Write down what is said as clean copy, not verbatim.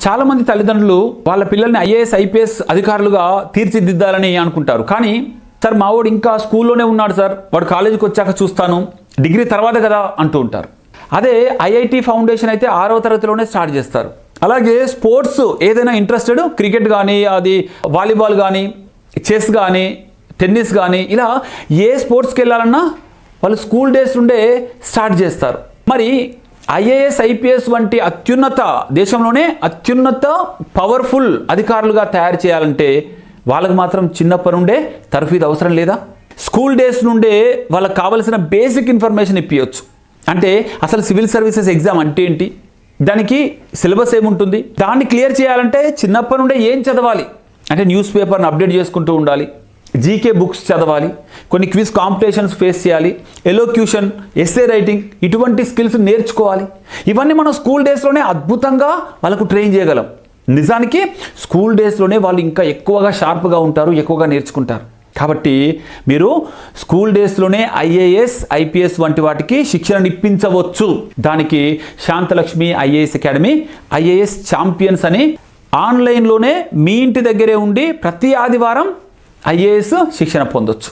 చాలామంది తల్లిదండ్రులు వాళ్ళ పిల్లల్ని ఐఏఎస్ ఐపీఎస్ అధికారులుగా తీర్చిదిద్దాలని అనుకుంటారు. కానీ సార్ మా వాడు ఇంకా స్కూల్లోనే ఉన్నాడు సార్, వాడు కాలేజీకి వచ్చాక చూస్తాను, డిగ్రీ తర్వాత కదా అంటూ ఉంటారు. అదే ఐఐటి ఫౌండేషన్ అయితే 6వ తరగతిలోనే స్టార్ట్ చేస్తారు. అలాగే స్పోర్ట్స్ ఏదైనా ఇంట్రెస్టెడ్, క్రికెట్ కానీ, అది వాలీబాల్ కానీ, చెస్ కానీ, టెన్నిస్ కానీ, ఇలా ఏ స్పోర్ట్స్కి వెళ్ళాలన్నా వాళ్ళు స్కూల్ డేస్ నుండే స్టార్ట్ చేస్తారు. మరి ఐఏఎస్ ఐపీఎస్ వంటి అత్యున్నత, దేశంలోనే అత్యున్నత పవర్ఫుల్ అధికారులుగా తయారు చేయాలంటే వాళ్ళకు మాత్రం చిన్నప్పటి నుండే తర్ఫీదు అవసరం లేదా? స్కూల్ డేస్ నుండే వాళ్ళకి కావలసిన బేసిక్ ఇన్ఫర్మేషన్ ఇప్పించవచ్చు. అంటే అసలు సివిల్ సర్వీసెస్ ఎగ్జామ్ అంటే ఏంటి, దానికి సిలబస్ ఏముంటుంది, దాన్ని క్లియర్ చేయాలంటే చిన్నప్పటి నుండే ఏం చదవాలి అంటే న్యూస్ పేపర్ని అప్డేట్ చేసుకుంటూ ఉండాలి, జీకే బుక్స్ చదవాలి, కొన్ని క్విజ్ కాంపిటీషన్స్ ఫేస్ చేయాలి, ఎలోక్యూషన్, ఎస్సే రైటింగ్, ఇటువంటి స్కిల్స్ నేర్చుకోవాలి. ఇవన్నీ మనం స్కూల్ డేస్లోనే అద్భుతంగా వాళ్ళకు ట్రైన్ చేయగలం. నిజానికి స్కూల్ డేస్లోనే వాళ్ళు ఇంకా ఎక్కువగా షార్ప్గా ఉంటారు, ఎక్కువగా నేర్చుకుంటారు. కాబట్టి మీరు స్కూల్ డేస్లోనే ఐఏఎస్ ఐపీఎస్ వంటి వాటికి శిక్షణ ఇప్పించవచ్చు. దానికి Shantalakshmi IAS academy IAS champions అని ఆన్లైన్లోనే మీ ఇంటి దగ్గరే ఉండి ప్రతి ఆదివారం ఐఏఎస్ శిక్షణ పొందొచ్చు.